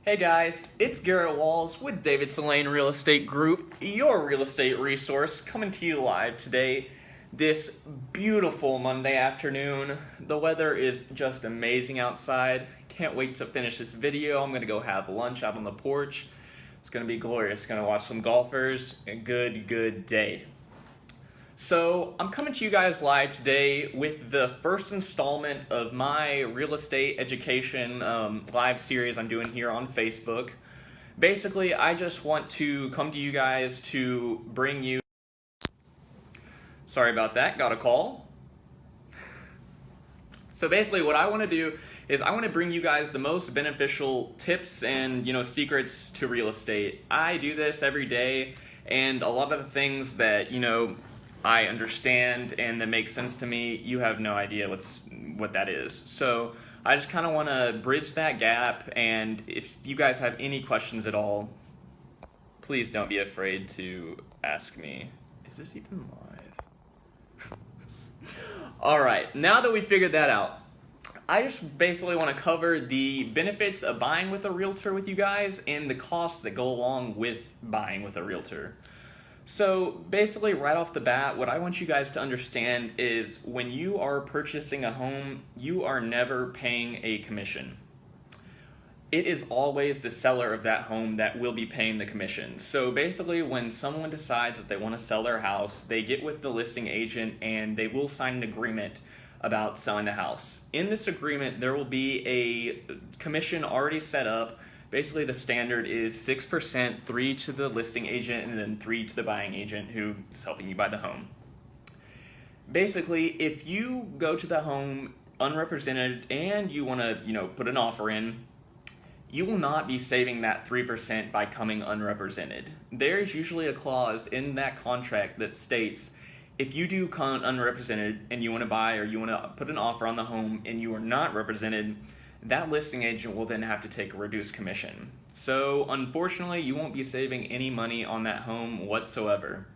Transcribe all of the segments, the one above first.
Hey guys, it's Garrett Walls with Davidson Lane Real Estate Group, your real estate resource, coming to you live today, this beautiful Monday afternoon. The weather is just amazing outside. Can't wait to finish this video. I'm going to go have lunch out on the porch. It's going to be glorious. Going to watch some golfers. A good day. So I'm coming to you guys live today with the first installment of my real estate education live series I'm doing here on Facebook. Basically, I just want to come to you guys to bring you... Sorry about that, got a call. So basically what I want to do is I want to bring you guys the most beneficial tips and secrets to real estate. I do this every day, and a lot of the things that I understand and that makes sense to me, you have no idea what that is. So I just kind of want to bridge that gap, and if you guys have any questions at all, please don't be afraid to ask me. Is this even live? All right, now that we figured that out, I just basically want to cover the benefits of buying with a realtor with you guys and the costs that go along with buying with a realtor. So basically right off the bat, what I want you guys to understand is when you are purchasing a home, you are never paying a commission. It is always the seller of that home that will be paying the commission. So basically when someone decides that they want to sell their house, they get with the listing agent and they will sign an agreement about selling the house. In this agreement, there will be a commission already set up. Basically, the standard is 6%, 3% to the listing agent, and then 3% to the buying agent who is helping you buy the home. Basically, if you go to the home unrepresented and you want to, put an offer in, you will not be saving that 3% by coming unrepresented. There's usually a clause in that contract that states if you do come unrepresented and you want to buy or you want to put an offer on the home and you are not represented, that listing agent will then have to take a reduced commission. So unfortunately, you won't be saving any money on that home whatsoever.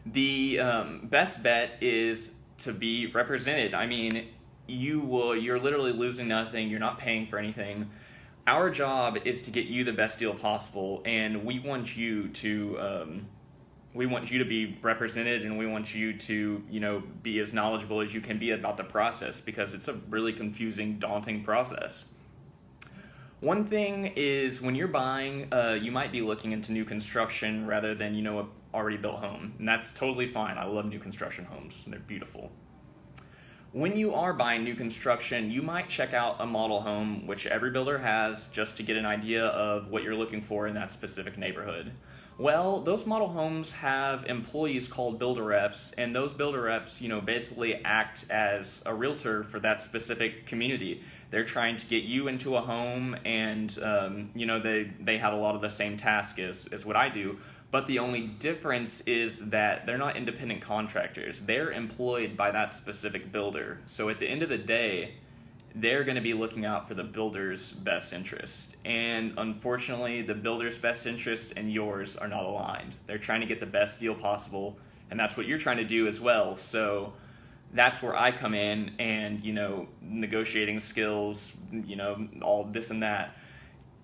The best bet is to be represented. I mean, you're literally losing nothing. You're not paying for anything. Our job is to get you the best deal possible, and we want you to be represented, and we want you to, be as knowledgeable as you can be about the process, because it's a really confusing, daunting process. One thing is when you're buying, you might be looking into new construction rather than, a already built home. And that's totally fine. I love new construction homes. They're beautiful. When you are buying new construction, you might check out a model home, which every builder has, just to get an idea of what you're looking for in that specific neighborhood. Well, those model homes have employees called builder reps, and those builder reps, basically act as a realtor for that specific community. They're trying to get you into a home, and they have a lot of the same task as what I do. But the only difference is that they're not independent contractors. They're employed by that specific builder. So at the end of the day, they're going to be looking out for the builder's best interest. And unfortunately, the builder's best interest and yours are not aligned. They're trying to get the best deal possible, and that's what you're trying to do as well. So that's where I come in, and, negotiating skills, all this and that.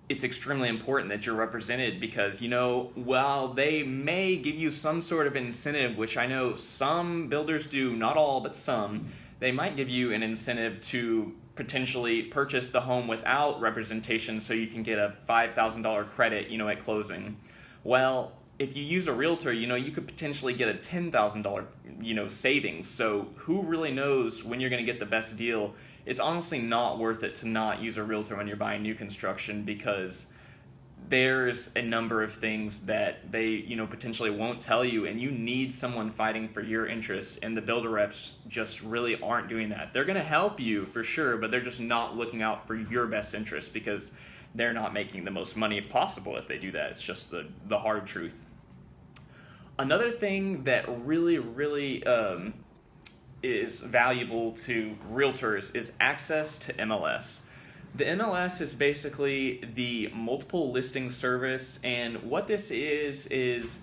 It's extremely important that you're represented because, while they may give you some sort of incentive, which I know some builders do, not all, but some, they might give you an incentive to potentially purchase the home without representation so you can get a $5,000 credit, at closing. Well, if you use a realtor, you could potentially get a $10,000, savings. So who really knows when you're going to get the best deal? It's honestly not worth it to not use a realtor when you're buying new construction, because there's a number of things that they, potentially won't tell you, and you need someone fighting for your interests, and the builder reps just really aren't doing that. They're going to help you for sure, but they're just not looking out for your best interest because they're not making the most money possible if they do that. It's just the hard truth. Another thing that really is valuable to realtors is access to MLS. The MLS is basically the multiple listing service, and what this is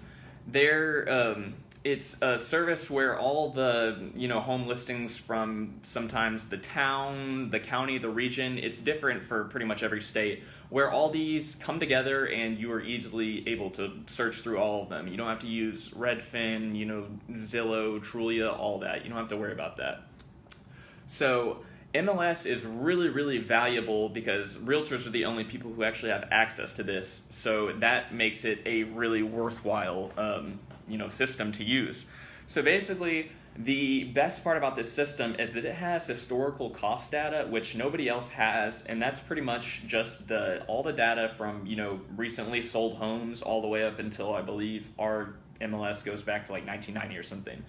they're It's a service where all the, home listings from sometimes the town, the county, the region, it's different for pretty much every state, where all these come together and you are easily able to search through all of them. You don't have to use Redfin, Zillow, Trulia, all that. You don't have to worry about that. So MLS is really, really valuable because realtors are the only people who actually have access to this. So that makes it a really worthwhile system to use. So basically, the best part about this system is that it has historical cost data, which nobody else has, and that's pretty much just all the data from recently sold homes all the way up until, I believe, our MLS goes back to like 1990 or something.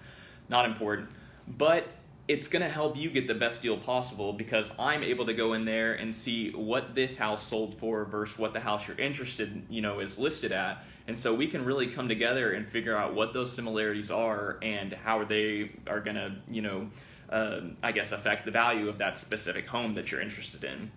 Not important, but it's going to help you get the best deal possible because I'm able to go in there and see what this house sold for versus what the house you're interested in, is listed at. And so we can really come together and figure out what those similarities are and how they are going to, affect the value of that specific home that you're interested in.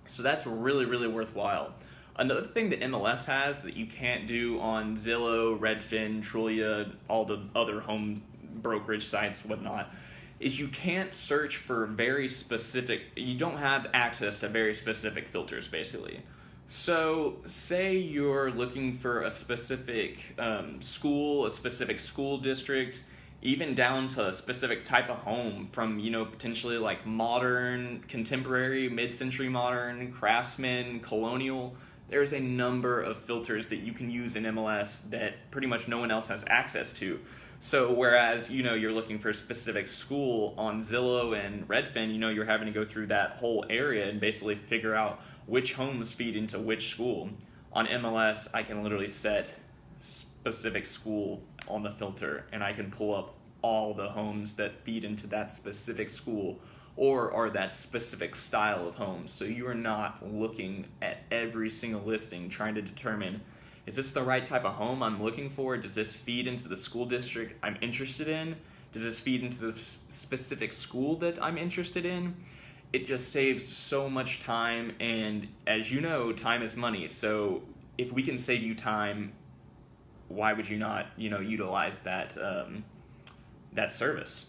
So that's really, really worthwhile. Another thing that MLS has that you can't do on Zillow, Redfin, Trulia, all the other home brokerage sites, whatnot, is you can't search for you don't have access to very specific filters, basically. So say you're looking for a specific school, a specific school district, even down to a specific type of home from, potentially like modern, contemporary, mid-century modern, craftsman, colonial. There's a number of filters that you can use in MLS that pretty much no one else has access to. So whereas, you're looking for a specific school on Zillow and Redfin, you're having to go through that whole area and basically figure out which homes feed into which school. On MLS, I can literally set specific school on the filter and I can pull up all the homes that feed into that specific school or are that specific style of homes. So you are not looking at every single listing trying to determine, is this the right type of home I'm looking for? Does this feed into the school district I'm interested in? Does this feed into the specific school that I'm interested in? It just saves so much time, and as you know, time is money. So if we can save you time, why would you not, utilize that service?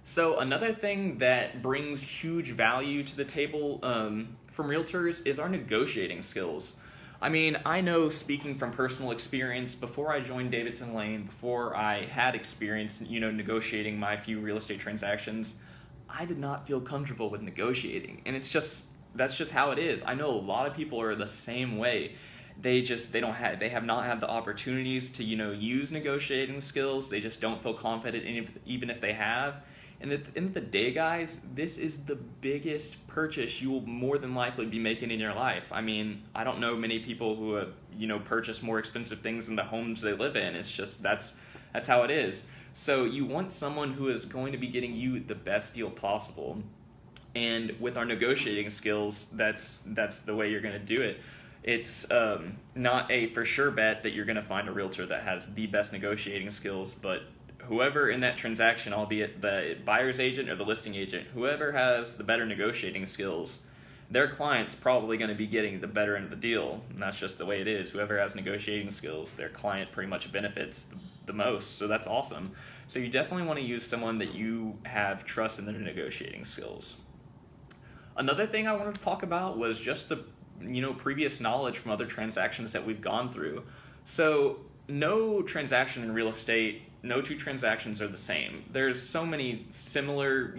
So another thing that brings huge value to the table from realtors is our negotiating skills. I mean, I know, speaking from personal experience, before I joined Davidson Lane, before I had experience, negotiating my few real estate transactions, I did not feel comfortable with negotiating. And that's just how it is. I know a lot of people are the same way. They have not had the opportunities to, use negotiating skills. They just don't feel confident even if they have. And at the end of the day, guys, this is the biggest purchase you will more than likely be making in your life. I mean, I don't know many people who have, purchased more expensive things than the homes they live in. It's just, that's how it is. So you want someone who is going to be getting you the best deal possible. And with our negotiating skills, that's the way you're going to do it. It's not a for sure bet that you're going to find a realtor that has the best negotiating skills, but whoever in that transaction, albeit the buyer's agent or the listing agent, whoever has the better negotiating skills, their client's probably going to be getting the better end of the deal. And that's just the way it is. Whoever has negotiating skills, their client pretty much benefits the most. So that's awesome. So you definitely want to use someone that you have trust in their negotiating skills. Another thing I wanted to talk about was just the previous knowledge from other transactions that we've gone through. So no transaction in real estate, no two transactions are the same. There's so many similar,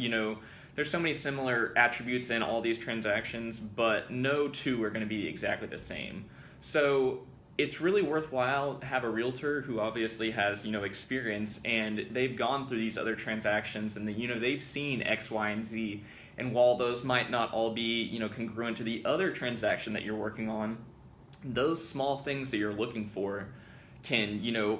there's so many similar attributes in all these transactions, but no two are going to be exactly the same. So it's really worthwhile to have a realtor who obviously has, experience, and they've gone through these other transactions and they've seen X, Y, and Z. And while those might not all be, congruent to the other transaction that you're working on, those small things that you're looking for can,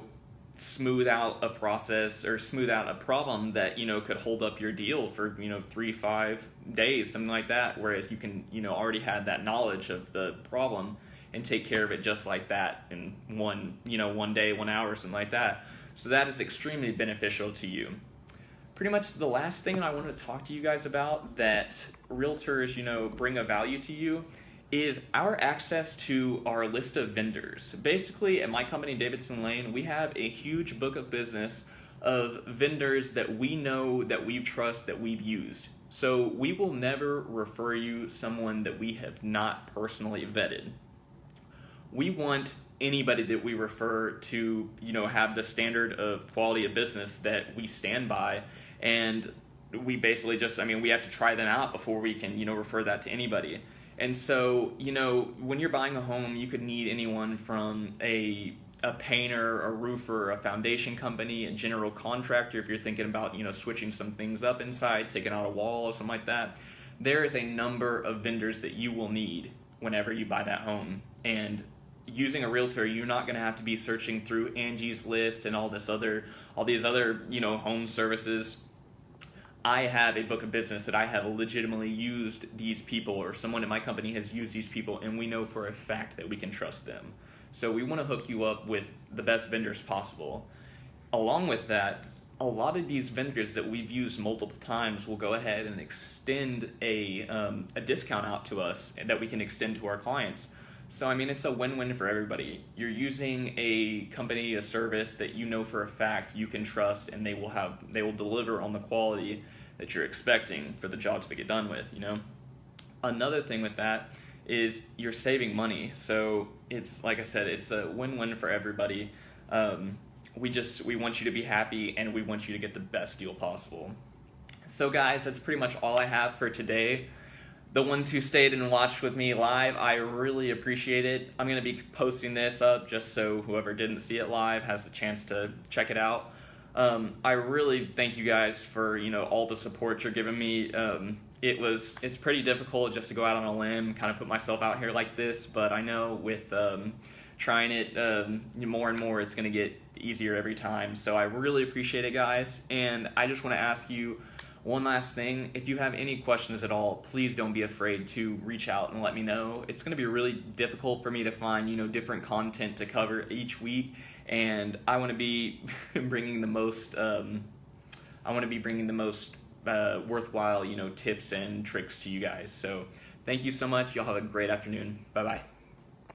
smooth out a process or smooth out a problem that, could hold up your deal for, 3-5 days, something like that. Whereas you can, already have that knowledge of the problem and take care of it just like that in one day, 1 hour, something like that. So that is extremely beneficial to you. Pretty much the last thing I wanted to talk to you guys about that realtors, bring a value to you is our access to our list of vendors. Basically, at my company, Davidson Lane, we have a huge book of business of vendors that we know, that we trust, that we've used. So we will never refer you someone that we have not personally vetted. We want anybody that we refer to, have the standard of quality of business that we stand by, and we basically just, we have to try them out before we can, refer that to anybody. And so, when you're buying a home, you could need anyone from a painter, a roofer, a foundation company, a general contractor. If you're thinking about, switching some things up inside, taking out a wall or something like that, there is a number of vendors that you will need whenever you buy that home. And using a realtor, you're not going to have to be searching through Angie's List and all these other, home services. I have a book of business that I have legitimately used these people, or someone in my company has used these people, and we know for a fact that we can trust them. So we want to hook you up with the best vendors possible. Along with that, a lot of these vendors that we've used multiple times will go ahead and extend a discount out to us that we can extend to our clients. So, it's a win-win for everybody. You're using a company, a service that you know for a fact you can trust, and they will deliver on the quality that you're expecting for the job to get done with, Another thing with that is you're saving money. So it's, like I said, it's a win-win for everybody. We want you to be happy, and we want you to get the best deal possible. So guys, that's pretty much all I have for today. The ones who stayed and watched with me live, I really appreciate it. I'm going to be posting this up just so whoever didn't see it live has a chance to check it out. I really thank you guys for, all the support you're giving me. It's pretty difficult just to go out on a limb, kind of put myself out here like this, but I know with trying it more and more, it's going to get easier every time. So I really appreciate it, guys. And I just want to ask you one last thing. If you have any questions at all, please don't be afraid to reach out and let me know. It's going to be really difficult for me to find, different content to cover each week, and I want to be bringing the most. Worthwhile, tips and tricks to you guys. So thank you so much. Y'all have a great afternoon. Bye bye.